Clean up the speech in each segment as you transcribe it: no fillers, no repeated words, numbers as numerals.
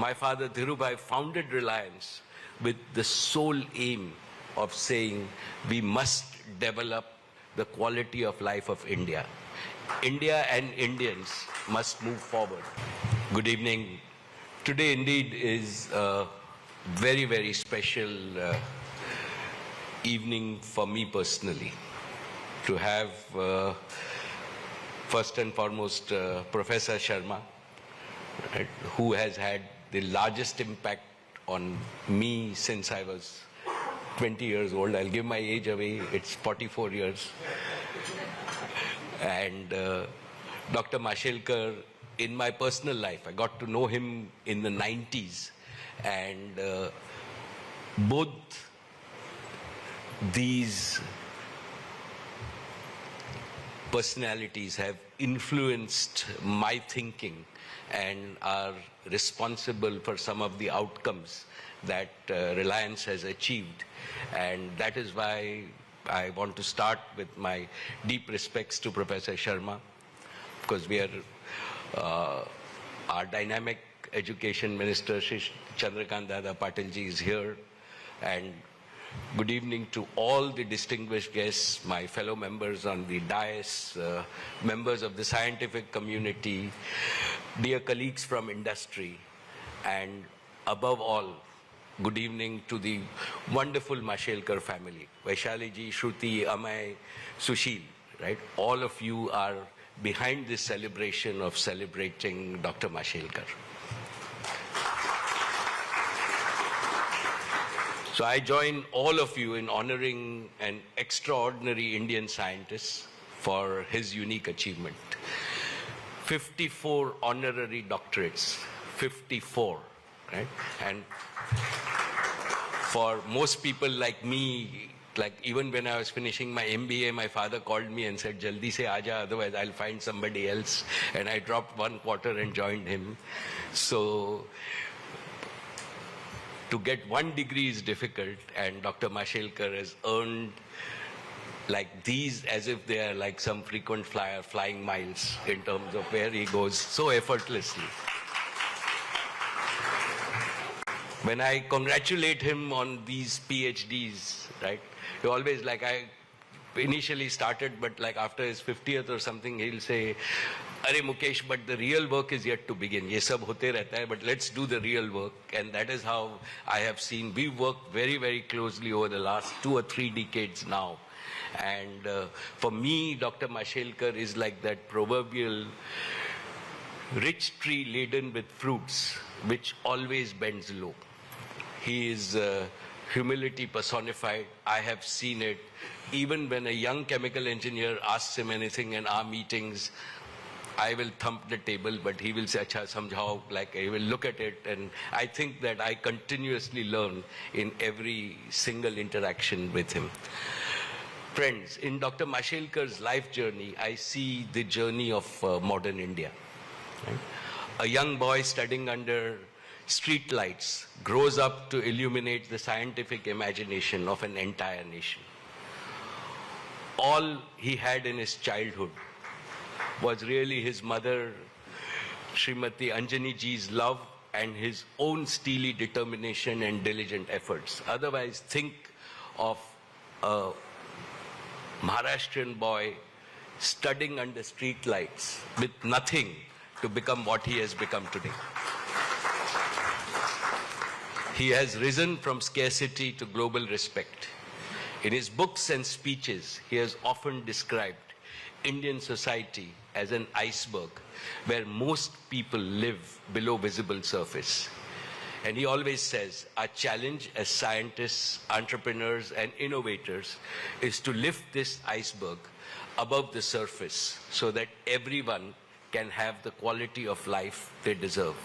my father Dhirubhai founded Reliance with the sole aim of saying we must develop the quality of life of India. India and Indians must move forward. Good evening. Today indeed is a very, very special evening for me personally. To have first and foremost Professor Sharma, right, who has had the largest impact on me since I was 20 years old. I'll give my age away, it's 44 years. And Dr. Mashelkar, in my personal life, I got to know him in the 90s. And both these personalities have influenced my thinking and are responsible for some of the outcomes that Reliance has achieved. And that is why I want to start with my deep respects to Professor Sharma, because we are, our dynamic education minister, Shri Chandrakant Dada Patilji, is here. And good evening to all the distinguished guests, my fellow members on the dais, members of the scientific community, dear colleagues from industry, and above all, good evening to the wonderful Mashelkar family, Vaishali ji, Shruti, Amay, Sushil, right? All of you are behind this celebration of celebrating Dr. Mashelkar. So I join all of you in honoring an extraordinary Indian scientist for his unique achievement. 54 honorary doctorates, 54, right? And for most people like me, like even when I was finishing my MBA, my father called me and said, "Jaldi se aaja, otherwise I'll find somebody else." And I dropped 1 quarter and joined him. So to get 1 degree is difficult, and Dr. Mashelkar has earned like these as if they are like some frequent flyer flying miles in terms of where he goes so effortlessly. When I congratulate him on these PhDs, right, he always, like, I initially started, but like after his 50th or something, he'll say, "Arey Mukesh, but the real work is yet to begin. Ye sab hote rehta hai, but let's do the real work." And that is how I have seen, we worked very, very closely over the last 2 or 3 decades now. And for me, Dr. Mashelkar is like that proverbial rich tree laden with fruits, which always bends low. He is humility personified. I have seen it. Even when a young chemical engineer asks him anything in our meetings, I will thump the table, but he will say, "Acha, samjhao," like he will look at it. And I think that I continuously learn in every single interaction with him. Friends, in Dr. Mashelkar's life journey, I see the journey of modern India. Right? A young boy studying under street lights grows up to illuminate the scientific imagination of an entire nation. All he had in his childhood was really his mother, Srimati Anjani ji's love and his own steely determination and diligent efforts. Otherwise, think of a Maharashtrian boy studying under street lights with nothing to become what he has become today. He has risen from scarcity to global respect. In his books and speeches, he has often described Indian society as an iceberg where most people live below visible surface. And he always says, our challenge as scientists, entrepreneurs, and innovators is to lift this iceberg above the surface so that everyone can have the quality of life they deserve.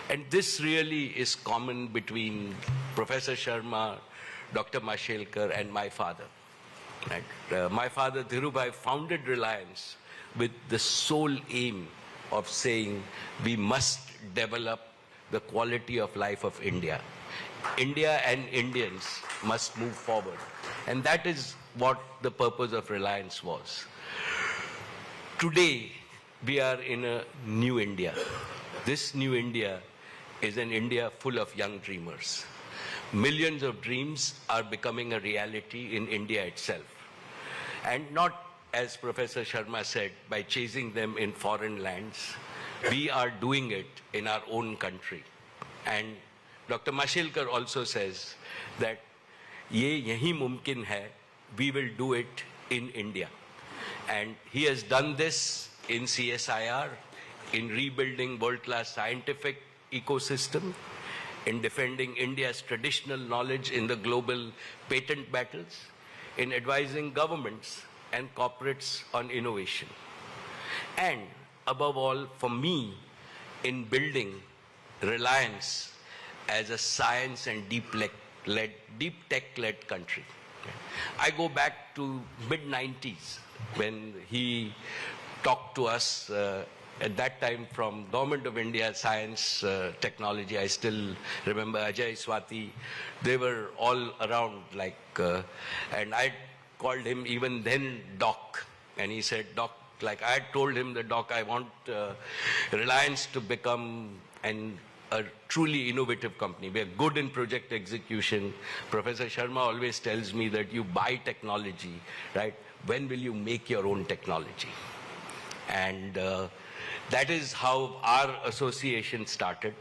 And this really is common between Professor Sharma, Dr. Mashelkar, and my father. Right? My father, Dhirubhai, founded Reliance with the sole aim of saying we must develop the quality of life of India. India and Indians must move forward. And that is what the purpose of Reliance was. Today, we are in a new India. This new India is an India full of young dreamers. Millions of dreams are becoming a reality in India itself. And not, as Professor Sharma said, by chasing them in foreign lands. We are doing it in our own country. And Dr. Mashilkar also says that ye yahi mumkin hai, we will do it in India. And he has done this in CSIR, in rebuilding world-class scientific ecosystem, in defending India's traditional knowledge in the global patent battles, in advising governments and corporates on innovation. And above all, for me, in building Reliance as a science and deep tech-led country. I go back to mid-90s when he talked to us at that time from Government of India Science Technology. I still remember Ajay, Swati. They were all around and I called him even then Doc. And he said, Doc, I had told him that, Doc, I want Reliance to become a truly innovative company. We are good in project execution. Professor Sharma always tells me that you buy technology, right? When will you make your own technology? And that is how our association started.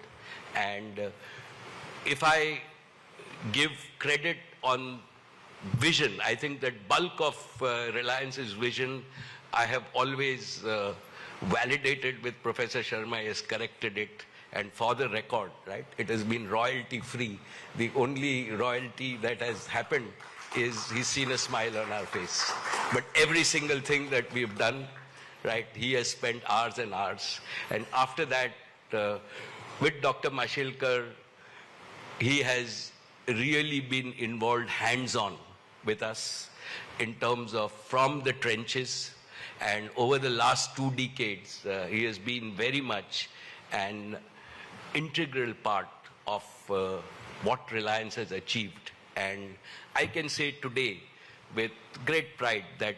And if I give credit on vision, I think that bulk of Reliance's vision, I have always validated with Professor Sharma. He has corrected it. And for the record, right, it has been royalty-free. The only royalty that has happened is he's seen a smile on our face. But every single thing that we've done, right, he has spent hours and hours. And after that, with Dr. Mashilkar, he has really been involved hands-on with us in terms of from the trenches. And over the last 2 decades, he has been very much an integral part of what Reliance has achieved. And I can say today with great pride that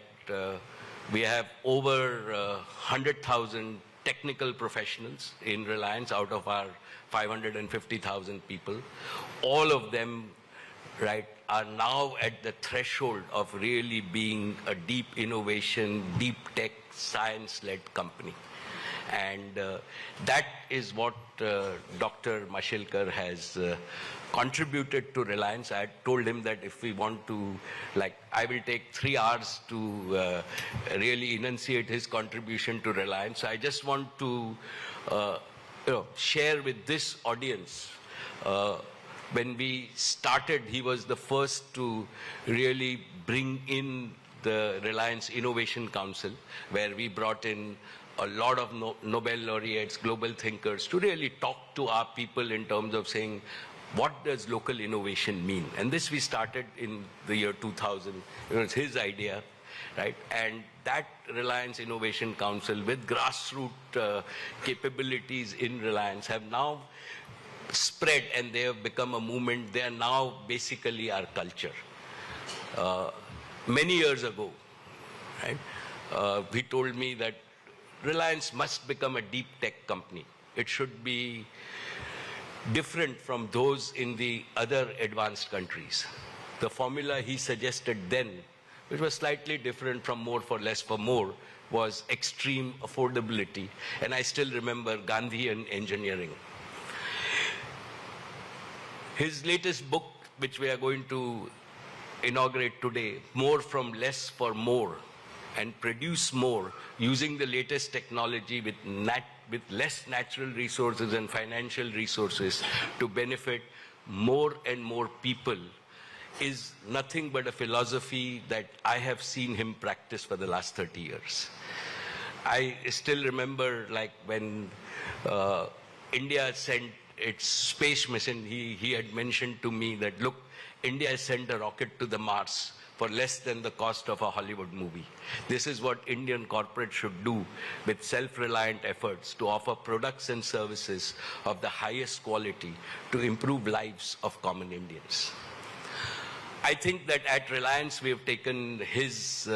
we have over 100,000 technical professionals in Reliance out of our 550,000 people. All of them, right, are now at the threshold of really being a deep innovation, deep tech, science-led company. And that is what Dr. Mashilkar has contributed to Reliance. I had told him that if we want to, I will take 3 hours to really enunciate his contribution to Reliance. So I just want to share with this audience. When we started, he was the first to really bring in the Reliance Innovation Council, where we brought in a lot of Nobel laureates, global thinkers, to really talk to our people in terms of saying, what does local innovation mean? And this we started in the year 2000. It was his idea, right? And that Reliance Innovation Council with grassroots capabilities in Reliance have now spread, and they have become a movement. They are now basically our culture. Many years ago, right, he told me that Reliance must become a deep tech company. It should be different from those in the other advanced countries. The formula he suggested then, which was slightly different from more for less for more, was extreme affordability. And I still remember Gandhian engineering. His latest book, which we are going to inaugurate today, More from Less for More, and produce more using the latest technology with less natural resources and financial resources to benefit more and more people, is nothing but a philosophy that I have seen him practice for the last 30 years. I still remember when India sent its space mission, he had mentioned to me that, look, India has sent a rocket to the Mars for less than the cost of a Hollywood movie. This is what Indian corporates should do with self-reliant efforts to offer products and services of the highest quality to improve lives of common Indians. I think that at Reliance we have taken his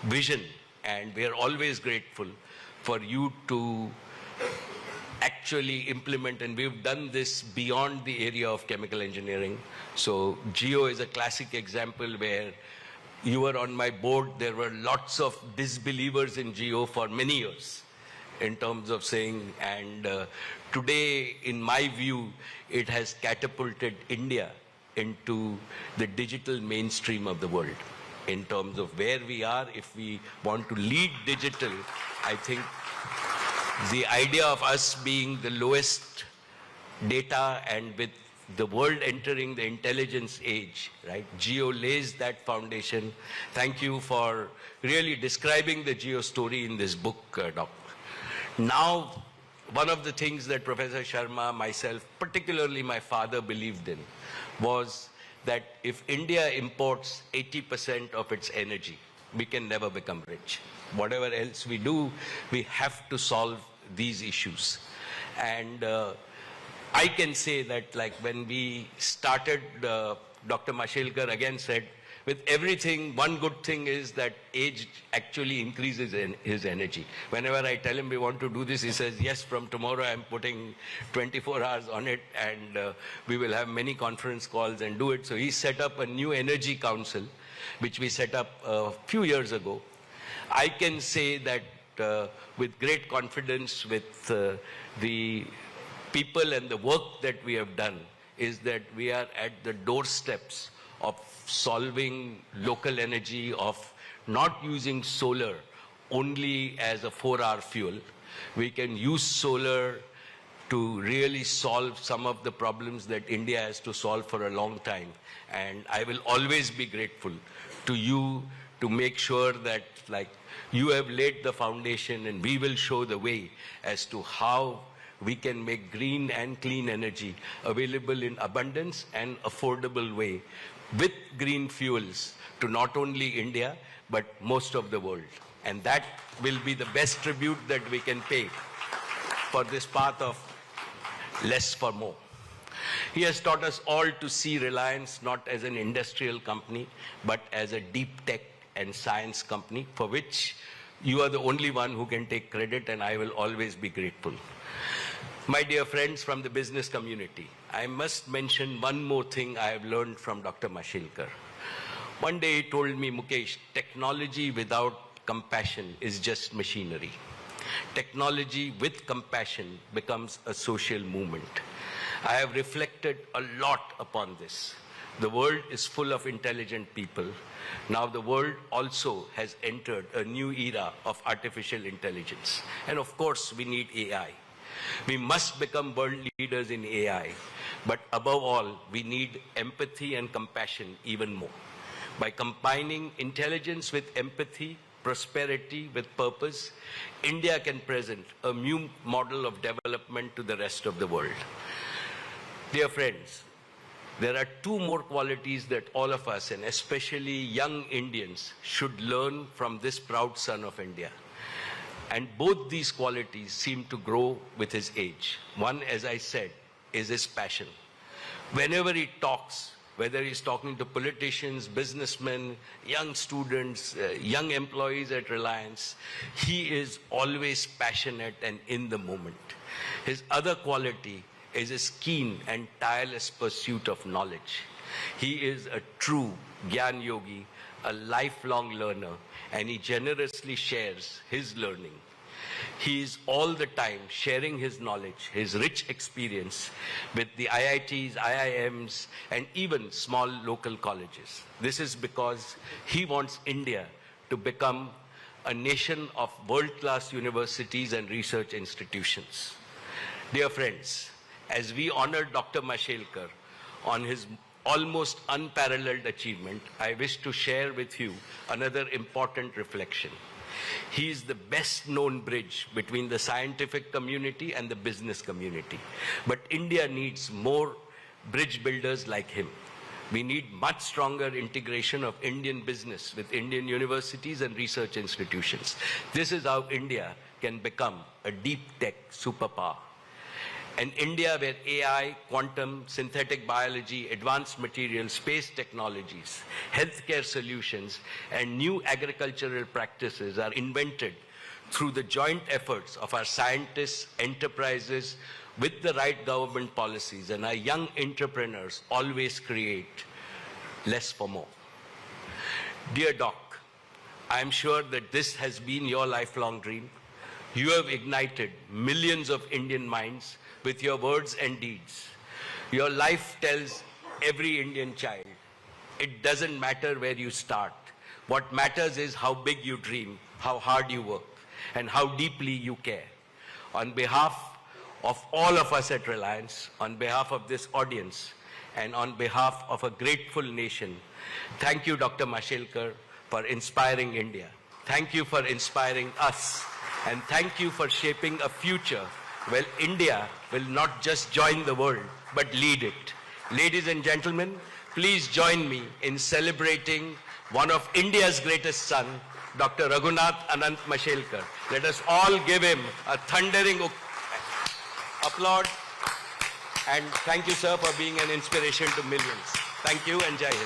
vision, and we are always grateful for you to actually actually implement, and we've done this beyond the area of chemical engineering. So Geo is a classic example where you were on my board. There were lots of disbelievers in Geo for many years in terms of saying, and today, in my view, it has catapulted India into the digital mainstream of the world. In terms of where we are, if we want to lead digital, I think the idea of us being the lowest data and with the world entering the intelligence age, right? Geo lays that foundation. Thank you for really describing the Geo story in this book, Doc. Now, one of the things that Professor Sharma, myself, particularly my father, believed in was that if India imports 80% of its energy, we can never become rich. Whatever else we do, we have to solve these issues. And I can say that, like, when we started, Dr. Mashelkar again said, with everything, one good thing is that age actually increases his energy. Whenever I tell him we want to do this, he says, yes, from tomorrow I'm putting 24 hours on it, and we will have many conference calls and do it. So he set up a new energy council, which we set up a few years ago. I can say that with great confidence with the people and the work that we have done, is that we are at the doorsteps of solving local energy, of not using solar only as a 4-hour fuel. We can use solar to really solve some of the problems that India has to solve for a long time. And I will always be grateful to you to make sure that, like, you have laid the foundation and we will show the way as to how we can make green and clean energy available in abundance and affordable way with green fuels to not only India, but most of the world. And that will be the best tribute that we can pay for this path of less for more. He has taught us all to see Reliance not as an industrial company, but as a deep tech and science company, for which you are the only one who can take credit, and I will always be grateful. My dear friends from the business community, I must mention one more thing I have learned from Dr. Mashelkar. One day he told me, Mukesh, technology without compassion is just machinery. Technology with compassion becomes a social movement. I have reflected a lot upon this. The world is full of intelligent people. Now the world also has entered a new era of artificial intelligence. And of course, we need AI. We must become world leaders in AI. But above all, we need empathy and compassion even more. By combining intelligence with empathy, prosperity with purpose, India can present a new model of development to the rest of the world. Dear friends, there are two more qualities that all of us, and especially young Indians, should learn from this proud son of India. And both these qualities seem to grow with his age. One, as I said, is his passion. Whenever he talks, whether he's talking to politicians, businessmen, young students, young employees at Reliance, he is always passionate and in the moment. His other quality is his keen and tireless pursuit of knowledge. He is a true Gyan Yogi, a lifelong learner, and he generously shares his learning. He is all the time sharing his knowledge, his rich experience with the IITs, IIMs, and even small local colleges. This is because he wants India to become a nation of world-class universities and research institutions. Dear friends, as we honor Dr. Mashelkar on his almost unparalleled achievement, I wish to share with you another important reflection. He is the best known bridge between the scientific community and the business community. But India needs more bridge builders like him. We need much stronger integration of Indian business with Indian universities and research institutions. This is how India can become a deep tech superpower. An India where AI, quantum, synthetic biology, advanced materials, space technologies, healthcare solutions, and new agricultural practices are invented through the joint efforts of our scientists, enterprises, with the right government policies, and our young entrepreneurs always create less for more. Dear Doc, I am sure that this has been your lifelong dream. You have ignited millions of Indian minds with your words and deeds. Your life tells every Indian child, it doesn't matter where you start. What matters is how big you dream, how hard you work, and how deeply you care. On behalf of all of us at Reliance, on behalf of this audience, and on behalf of a grateful nation, thank you, Dr. Mashelkar, for inspiring India. Thank you for inspiring us. And thank you for shaping a future where India will not just join the world, but lead it. Ladies and gentlemen, please join me in celebrating one of India's greatest son, Dr. Raghunath Anant Mashelkar. Let us all give him a thundering applaud. And thank you, sir, for being an inspiration to millions. Thank you and Jai Hind.